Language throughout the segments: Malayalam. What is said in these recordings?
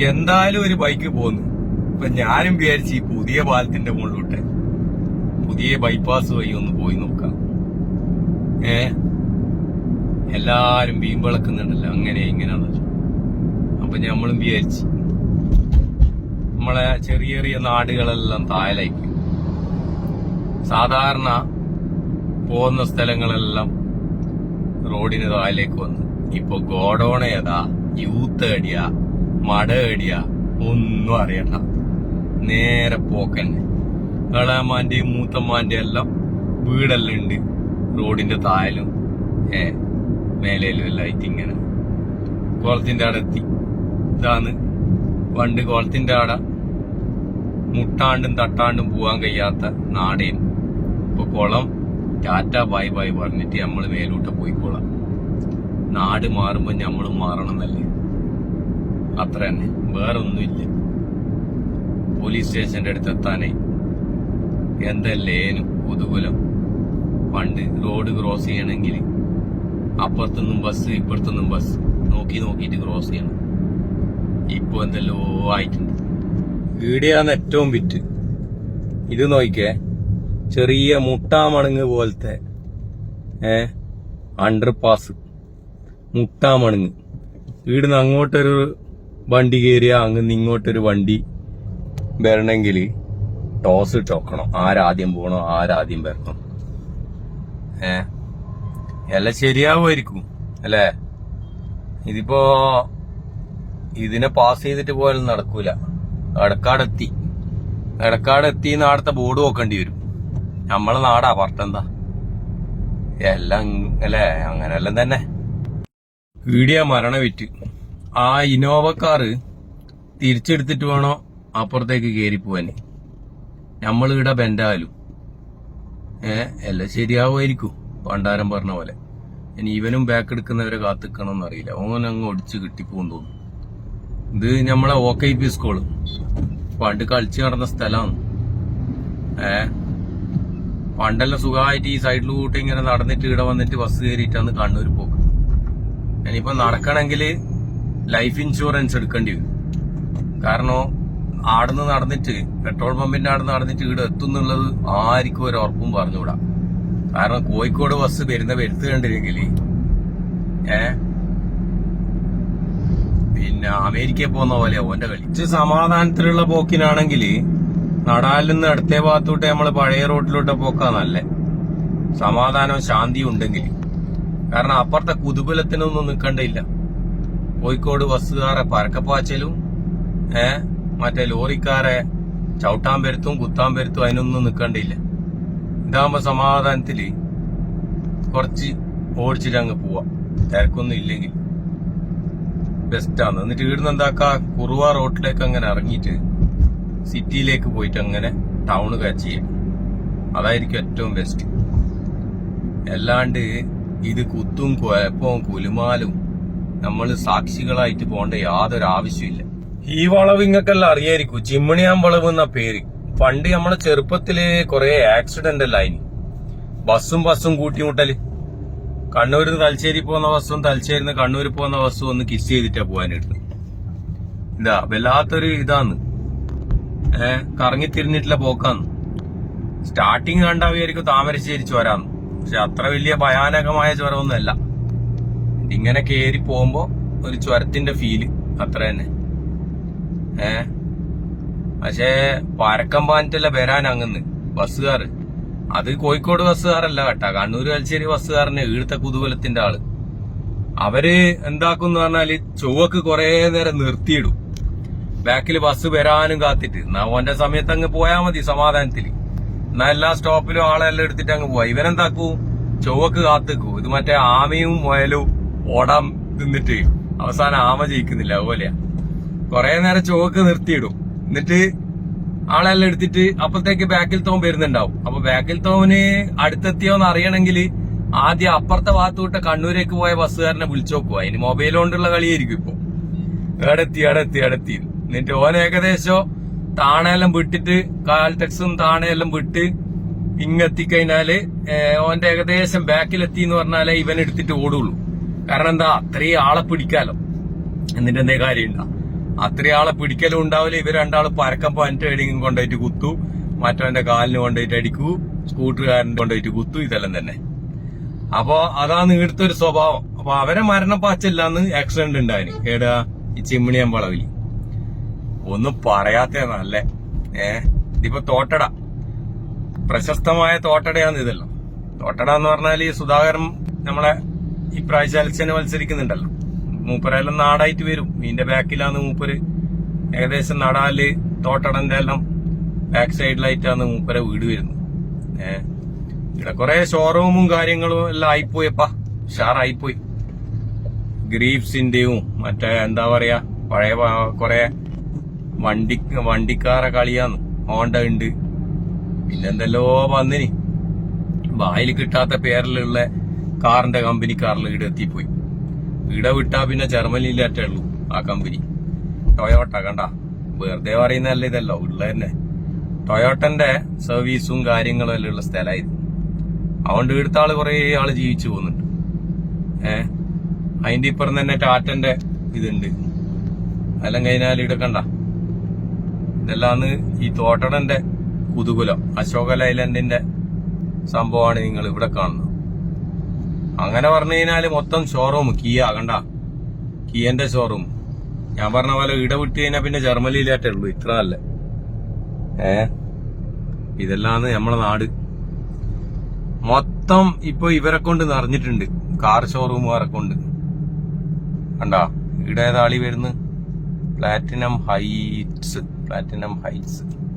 എന്തായാലും ഒരു ബൈക്ക് പോന്നു. ഇപ്പൊ ഞാനും വിചാരിച്ചു ഈ പുതിയ പാലത്തിന്റെ മുകളിലോട്ടെ പുതിയ ബൈപ്പാസ് വഴി ഒന്ന് പോയി നോക്കാം. എല്ലാരും വീമ്പിളക്കുന്നുണ്ടല്ലോ, അങ്ങനെ ഇങ്ങനെയാണല്ലോ. അപ്പൊ നമ്മളും വിചാരിച്ചു നമ്മളെ ചെറിയ ചെറിയ നാടുകളെല്ലാം താഴേക്ക്, സാധാരണ പോകുന്ന സ്ഥലങ്ങളെല്ലാം റോഡിന് താഴേക്ക് വന്നു. ഇപ്പൊ ഗോഡോണ ഏതാ, യൂത്ത് ഏടിയ, മട ഏടിയ ഒന്നും അറിയണ്ട, നേരെ പോക്കന്നെ. ഇളയമാന്റെയും മൂത്തമ്മാന്റെ എല്ലാം വീടെല്ലാം ഉണ്ട് റോഡിന്റെ താഴലും മേലേലും എല്ലാം ആയിട്ട്. ഇങ്ങനെ കുളത്തിന്റെ അവിടെ എത്തി. ഇതാണ് പണ്ട് കുളത്തിന്റെ അവിടെ മുട്ടാണ്ടും തട്ടാണ്ടും പോവാൻ കഴിയാത്ത നാടേയും. ഇപ്പൊ കുളം ടാറ്റ ബൈ ബൈ പറഞ്ഞിട്ട് നമ്മള് മേലോട്ട് പോയിക്കോളാം. നാട് മാറുമ്പോ നമ്മളും മാറണമെന്നല്ലേ, അത്ര തന്നെ, വേറൊന്നുമില്ല. പോലീസ് സ്റ്റേഷന്റെ അടുത്ത് എത്താനേ എന്തല്ലേനും കുതൂഹലം. പണ്ട് റോഡ് ക്രോസ് ചെയ്യണമെങ്കിൽ അപ്പുറത്തുനിന്നും ബസ് ഇപ്പുറത്തുനിന്നും ബസ് നോക്കിയിട്ട് ക്രോസ് ചെയ്യണം. ഇപ്പൊ എന്തെല്ലോ ആയിട്ടുണ്ട്. ഈടെയാണ് ഏറ്റവും വിറ്റ്. ഇത് നോക്കിക്കേ, ചെറിയ മുട്ടാമണങ്ങ് പോലത്തെ അണ്ടർപാസ്, മുട്ടാമണങ്ങ്. ഈടുന്ന് അങ്ങോട്ടൊരു വണ്ടി കയറിയ അങ്ങ് ഇങ്ങോട്ടൊരു വണ്ടി വരണമെങ്കിൽ ടോസ് ഇട്ട് നോക്കണം, ആരാദ്യം പോകണോ ആരാദ്യം വരണം. എല്ലാം ശരിയാവുമായിരിക്കും അല്ലേ? ഇതിപ്പോ ഇതിനെ പാസ് ചെയ്തിട്ട് പോയാലും നടക്കൂല. എടക്കാടെത്തി നാടത്തെ ബോർഡ് നോക്കേണ്ടി വരും. നമ്മളെ നാടാ പുറത്തെന്താ എല്ലാം അല്ലേ? അങ്ങനെല്ലാം തന്നെ. വീടിയ മരണ വിറ്റ്. ആ ഇന്നോവ കാറ് തിരിച്ചെടുത്തിട്ട് വേണോ അപ്പുറത്തേക്ക് കയറിപ്പോവാന്. നമ്മളിവിടെ ബെൻഡാലും എല്ലാം ശരിയാവുമായിരിക്കും, പണ്ടാരം പറഞ്ഞ പോലെ. ഇനി ഇവനും ബാക്ക് എടുക്കുന്നവരെ കാത്തിക്കണമെന്ന് അറിയില്ല. ഓൻ അങ്ങ് ഒടിച്ച് കിട്ടിപ്പോന്ന് തോന്നുന്നു. ഇത് നമ്മളെ OKP സ്കൂള് പണ്ട് കളിച്ച് നടന്ന സ്ഥലമാണ്. പണ്ടെല്ലാം സുഖമായിട്ട് ഈ സൈഡിൽ കൂട്ടി ഇങ്ങനെ നടന്നിട്ട് ഇവിടെ വന്നിട്ട് ബസ് കയറിയിട്ടാണ് കണ്ണൂർ പോക്ക്. ഇനിയിപ്പോ നടക്കണമെങ്കിൽ ലൈഫ് ഇൻഷുറൻസ് എടുക്കേണ്ടി വരും. കാരണം ആടുന്ന് നടന്നിട്ട് പെട്രോൾ പമ്പിന്റെ ആടുന്ന് നടന്നിട്ട് ഇവിടെ എത്തുന്നുള്ളത് ആർക്കും ഒരു ഉറപ്പും പറഞ്ഞുകൂടാ. കാരണം കോഴിക്കോട് ബസ് വരുത്ത് കണ്ടില്ലെങ്കിൽ പിന്നെ അമേരിക്കയിൽ പോകുന്ന പോലെയാ ഓന്റെ കളി. സമാധാനത്തിലുള്ള പോക്കിനാണെങ്കിൽ നടാലിൽ നിന്ന് അടുത്തേ ഭാഗത്തോട്ട് നമ്മള് പഴയ റോഡിലോട്ട് പോക്കാ നല്ലേ, സമാധാനവും ശാന്തിയും ഉണ്ടെങ്കിൽ. കാരണം അപ്പുറത്തെ കുതൂഹലത്തിനൊന്നും നിൽക്കണ്ടില്ല. കോഴിക്കോട് ബസ്സുകാരെ പരക്കപ്പാച്ചലും മറ്റേ ലോറിക്കാരെ ചവിട്ടാൻ വരുത്തും കുത്താൻ വരുത്തും അതിനൊന്നും നിൽക്കണ്ടില്ല. ഇതാകുമ്പോ സമാധാനത്തില് കുറച്ച് ഓടിച്ചിട്ട് അങ്ങ് പോവാം, തിരക്കൊന്നും ഇല്ലെങ്കിൽ ബെസ്റ്റാണ്. എന്നിട്ട് ഇവിടുന്ന് എന്താക്കാ, കുറുവ റോഡിലേക്ക് അങ്ങനെ ഇറങ്ങിയിട്ട് സിറ്റിയിലേക്ക് പോയിട്ട് അങ്ങനെ ടൗണ് കാച്ച് ചെയ്യും. അതായിരിക്കും ഏറ്റവും ബെസ്റ്റ്. അല്ലാണ്ട് ഇത് കുത്തും കുഴപ്പവും കുലുമാലും നമ്മൾ സാക്ഷികളായിട്ട് പോകേണ്ട യാതൊരു ആവശ്യമില്ല. ഈ വളവ് ഇങ്ങക്കെല്ലാം അറിയായിരിക്കും, ചിമ്മിണിയാൻ വളവ് എന്ന പേര്. പണ്ട് നമ്മളെ ചെറുപ്പത്തില് കുറെ ആക്സിഡന്റ് അല്ല അതിന്. ബസ്സും കൂട്ടിമുട്ടല്. കണ്ണൂരിൽ നിന്ന് തലശ്ശേരി പോകുന്ന ബസ്സും തലശ്ശേരിയിൽ നിന്ന് കണ്ണൂർ പോകുന്ന ബസ്സും ഒന്ന് കിസ് ചെയ്തിട്ടാ പോകാനായിട്ട്. ഇതാ വല്ലാത്തൊരു ഇതാന്ന്, കറങ്ങിത്തിരിഞ്ഞിട്ടുള്ള പോക്കാന്ന്. സ്റ്റാർട്ടിങ് കണ്ടാവിയായിരിക്കും താമരശ്ശേരി ചുരാന്ന്, പക്ഷെ അത്ര വലിയ ഭയാനകമായ ചുരമൊന്നും അല്ല. ഇങ്ങനെ കയറി പോകുമ്പോ ഒരു ചുരത്തിന്റെ ഫീല് അത്ര തന്നെ. പക്ഷേ പരക്കം പാഞ്ഞിട്ടല്ല വരാൻ അങ്ങന്ന് ബസ്സുകാർ. അത് കോഴിക്കോട് ബസ്സുകാരല്ല കേട്ടാ, കണ്ണൂർ തലശ്ശേരി ബസ്സുകാരനെ ഈടുത്ത കുതൂഹലത്തിന്റെ ആള്. അവര് എന്താക്കും പറഞ്ഞാല് ചൊവ്വക്ക് കുറെ നേരം നിർത്തിയിടും, ബാക്കിൽ ബസ് വരാനും കാത്തിട്ട്. എന്നാ ഓന്റെ സമയത്ത് അങ്ങ് പോയാ മതി സമാധാനത്തില്. എന്നാ എല്ലാ സ്റ്റോപ്പിലും ആളെല്ലാം എടുത്തിട്ട് അങ്ങ് പോവാ. ഇവനെന്താക്കൂ, ചൊവ്വക്ക് കാത്തിക്കൂ. ഇത് മറ്റേ ആമയും മുയലും ഓടാൻ തിന്നിട്ട് അവസാനം ആമ ജയിക്കുന്നില്ല, അതുപോലെയാ. കൊറേ നേരം ചൊവ്വക്ക് നിർത്തിയിടും, എന്നിട്ട് ആളെല്ലാം എടുത്തിട്ട് അപ്പത്തേക്ക് ബാക്കിൽ തോൻ വരുന്നുണ്ടാവും. അപ്പൊ ബാക്കിൽ തോന് അടുത്തെത്തിയോന്ന് അറിയണമെങ്കിൽ ആദ്യം അപ്പുറത്തെ ഭാഗത്തോട്ട് കണ്ണൂരേക്ക് പോയ ബസ്സുകാരനെ വിളിച്ചു നോക്കുക. അതിന് മൊബൈൽ കൊണ്ടുള്ള കളിയായിരിക്കും ഇപ്പൊ. എടത്തി എന്നിട്ട് ഓൻ ഏകദേശം താണയെല്ലാം വിട്ടിട്ട് കാൽടെക്സും താണയെല്ലാം വിട്ട് ഇങ്ങെത്തിക്കഴിഞ്ഞാല് ഓന്റെ ഏകദേശം ബാക്കിലെത്തി എന്ന് പറഞ്ഞാലേ ഇവൻ എടുത്തിട്ട് ഓടുള്ളൂ. കാരണം എന്താ, അത്രയും ആളെ പിടിക്കാലോ. എന്നിട്ട് എന്തേ കാര്യമുണ്ടാ. അത്രയാളെ പിടിക്കലും ഉണ്ടാവില്ല. ഇവർ രണ്ടാള് പരക്കം പനിട്ട് എവിടെയെങ്കിലും കൊണ്ടുപോയിട്ട് കുത്തു, മറ്റവന്റെ കാലിന് കൊണ്ടുപോയിട്ട് അടിക്കൂ, സ്കൂട്ടറുകാരൻ കൊണ്ടുപോയിട്ട് കുത്തു, ഇതെല്ലാം തന്നെ. അപ്പൊ അതാണ് ഇവിടുത്തെ ഒരു സ്വഭാവം. അപ്പൊ അവരെ മരണപ്പാച്ചില്ലാന്ന് ആക്സിഡന്റ് ഉണ്ടായിന് ഏടാ ഈ ചിമ്മിണിയം വളവില്. ഒന്നും പറയാത്ത നല്ലേ. ഇതിപ്പോ തോട്ടട, പ്രശസ്തമായ തോട്ടടയാന്ന് ഇതല്ലോ. തോട്ടട എന്ന് പറഞ്ഞാല് സുധാകരൻ നമ്മളെ ഇപ്രാവശ്യം ഇലക്ഷന് മത്സരിക്കുന്നുണ്ടല്ലോ. മൂപ്പരെല്ലാം നാടായിട്ട് വരും. ഇതിന്റെ ബാക്കിലാണ് മൂപ്പര് ഏകദേശം നടാല് തോട്ടടന്റെ എല്ലാം ബാക്ക് സൈഡിലായിട്ടാണ് മൂപ്പരെ വീട് വരുന്നത്. ഇവിടെ കുറെ ഷോറൂമും കാര്യങ്ങളും എല്ലാം ആയിപ്പോയപ്പാ, ഉഷാറായിപ്പോയി. ഗ്രീപ്സിന്റെയും മറ്റേ എന്താ പറയാ പഴയ കുറെ വണ്ടിക്കാരെ കളിയാന്ന്. ഹോണ്ട ഉണ്ട്, പിന്നെന്തെല്ലോ വന്നിനി. വായിൽ കിട്ടാത്ത പേരിലുള്ള കാറിന്റെ കമ്പനിക്കാരിൽ ഇവിടെ എത്തിപ്പോയി. ഇവിടെ വിട്ടാ പിന്നെ ജർമ്മനിയിലാറ്റേ ഉള്ളൂ ആ കമ്പനി. ടൊയോട്ട കണ്ട, വെറുതെ പറയുന്നതല്ല, ഇതല്ലോ ഉള്ള തന്നെ. ടൊയോട്ടന്റെ സർവീസും കാര്യങ്ങളും എല്ലാം ഉള്ള സ്ഥലമായത്. അതുകൊണ്ട് ഇവിടുത്തെ ആള് കുറെ ആള് ജീവിച്ചു പോകുന്നുണ്ട്. അതിന്റെ ഇപ്പുറം തന്നെ ടാറ്റന്റെ ഇതുണ്ട്. അതെല്ലാം കഴിഞ്ഞാൽ ഇവിടെ കണ്ട, ഇതെല്ലാം ഈ തോട്ടടന്റെ കുതുകുലം, അശോക ലൈലൻഡിന്റെ സംഭവമാണ് നിങ്ങൾ ഇവിടെ കാണുന്നത്. അങ്ങനെ പറഞ്ഞു കഴിഞ്ഞാല് മൊത്തം ഷോറൂം കിയ കണ്ട, കിയന്റെ ഷോറൂം. ഞാൻ പറഞ്ഞ പോലെ ഇട വിട്ട് കഴിഞ്ഞാൽ പിന്നെ ജർമ്മനിയിലായിട്ടേ ഉള്ളൂ. ഇത്ര നല്ല ഇതെല്ലാം നമ്മളെ നാട് മൊത്തം ഇപ്പൊ ഇവരെ കൊണ്ട് നിറഞ്ഞിട്ടുണ്ട്. കാർ ഷോറൂമുകാരെ കൊണ്ട് കണ്ടാ. ഇവിടെ ഏതാളി വരുന്നു, പ്ലാറ്റിനം ഹൈറ്റ്സ്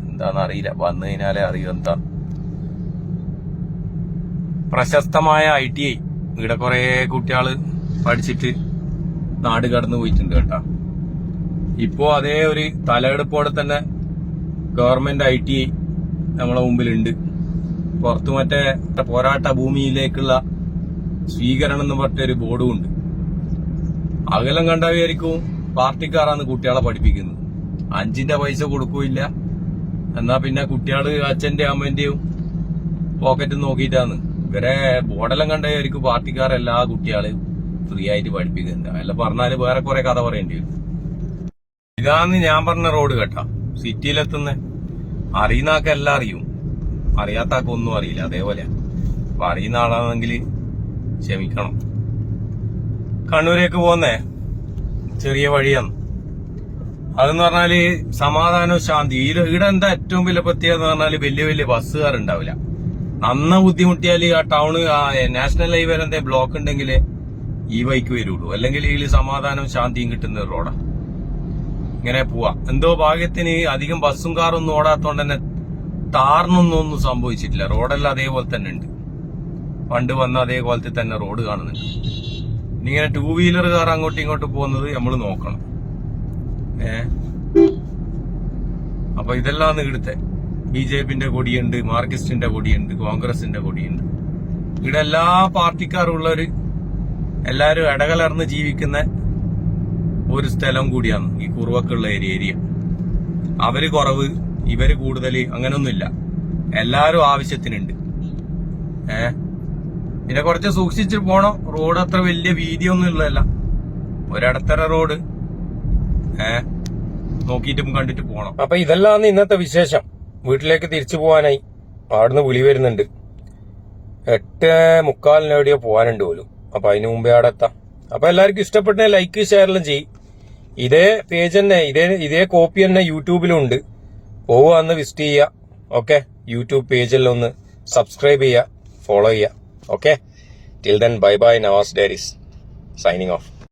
എന്താന്ന് അറിയില്ല, വന്നു കഴിഞ്ഞാലേ അറിയൂ എന്താ. പ്രശസ്തമായ ITI, ഇവിടെ കുറെ കുട്ടികള് പഠിച്ചിട്ട് നാട് കടന്നു പോയിട്ടുണ്ട് കേട്ടാ. ഇപ്പോ അതേ ഒരു തലയെടുപ്പോടെ തന്നെ ഗവൺമെന്റ് ITI നമ്മളെ മുമ്പിലുണ്ട്. പുറത്ത് മറ്റേ പോരാട്ട ഭൂമിയിലേക്കുള്ള സ്വീകരണം എന്ന് പറഞ്ഞൊരു ബോർഡും ഉണ്ട്. അകലം കണ്ടായിരിക്കും പാർട്ടിക്കാരാണ് കുട്ടികളെ പഠിപ്പിക്കുന്നത്. 5 പൈസ കൊടുക്കൂല്ല. എന്നാ പിന്നെ കുട്ടികള് അച്ഛന്റെ അമ്മന്റെയും പോക്കറ്റ് നോക്കിയിട്ടാണ്. ഇവരെ ബോർഡെല്ലാം കണ്ടായിരിക്കും പാർട്ടിക്കാരെല്ലാ കുട്ടികളെയും ഫ്രീ ആയിട്ട് പഠിപ്പിക്കുന്നുണ്ട്. അതെല്ലാം പറഞ്ഞാല് വേറെ കുറെ കഥ പറയേണ്ടി വരും. ഇതാന്ന് ഞാൻ പറഞ്ഞ റോഡ് കേട്ടാ, സിറ്റിയിലെത്തുന്ന. അറിയുന്ന എല്ലാം അറിയും, അറിയാത്ത ഒന്നും അറിയില്ല. അതേപോലെ അപ്പൊ അറിയുന്ന ആളാണെങ്കിൽ ക്ഷമിക്കണം. കണ്ണൂരേക്ക് പോകുന്നേ ചെറിയ വഴിയാണ്. അതെന്ന് പറഞ്ഞാല് സമാധാനവും ശാന്തി. ഇവിടെ എന്താ ഏറ്റവും വലിയ പ്രത്യേകത എന്ന് പറഞ്ഞാല് വലിയ വലിയ ബസ്സുകാരുണ്ടാവില്ല. നന്ന ബുദ്ധിമുട്ടിയാല് ആ ടൗണ് നാഷണൽ ഹൈവേ എന്തെങ്കിലും ബ്ലോക്ക് ഉണ്ടെങ്കിൽ ഈ ബൈക്ക് വരുള്ളൂ. അല്ലെങ്കിൽ ഇതിൽ സമാധാനവും ശാന്തിയും കിട്ടുന്ന ഒരു റോഡാ. ഇങ്ങനെ പോവാ. എന്തോ ഭാഗ്യത്തിന് അധികം ബസ്സും കാറൊന്നും ഓടാത്തോണ്ട് തന്നെ ഒന്നും സംഭവിച്ചിട്ടില്ല. റോഡെല്ലാം അതേപോലെ തന്നെ ഉണ്ട്. പണ്ട് വന്ന അതേപോലത്തെ തന്നെ റോഡ് കാണുന്നുണ്ട്. ഇങ്ങനെ 2 വീലർ കാർ അങ്ങോട്ടും ഇങ്ങോട്ടും പോകുന്നത് നമ്മൾ നോക്കണം. അപ്പൊ ഇതെല്ലാം ഇവിടുത്തെ BJPന്റെ കൊടിയുണ്ട്, മാർക്സിസ്റ്റിന്റെ കൊടിയുണ്ട്, കോൺഗ്രസിന്റെ കൊടിയുണ്ട്. ഇവിടെ എല്ലാ പാർട്ടിക്കാരും ഉള്ളവര് എല്ലാരും ഇടകലർന്ന് ജീവിക്കുന്ന ഒരു സ്ഥലം കൂടിയാണ് ഈ കുറുവക്കുള്ള ഏരിയ. അവര് കുറവ്, ഇവര് കൂടുതൽ, അങ്ങനൊന്നുമില്ല. എല്ലാരും ആവശ്യത്തിനുണ്ട്. പിന്നെ കുറച്ച് സൂക്ഷിച്ച് പോണം. റോഡ് അത്ര വലിയ വീതിയൊന്നും ഉള്ളതല്ല, ഒരിടത്തര റോഡ്. നോക്കിയിട്ടും കണ്ടിട്ട് പോണം. അപ്പൊ ഇതെല്ലാം ഇന്നത്തെ വിശേഷം. വീട്ടിലേക്ക് തിരിച്ചു പോവാനായി. അവിടുന്ന് വിളി വരുന്നുണ്ട്. 8:45 പോവാനുണ്ട് പോലും. അപ്പൊ അതിന് മുമ്പേ അവിടെ എത്താം. അപ്പൊ എല്ലാവർക്കും ഇഷ്ടപ്പെട്ട ലൈക്ക് ഷെയറെല്ലാം ചെയ്യും. ഇതേ പേജ് തന്നെ, ഇതേ കോപ്പി തന്നെ യൂട്യൂബിലും ഉണ്ട്. പോവാന്ന് വിസിറ്റ് ചെയ്യുക. ഓക്കെ, യൂട്യൂബ് പേജിലെല്ലാം ഒന്ന് സബ്സ്ക്രൈബ് ചെയ്യുക, ഫോളോ ചെയ്യുക. Okay, till then bye bye. Navas diaries signing of.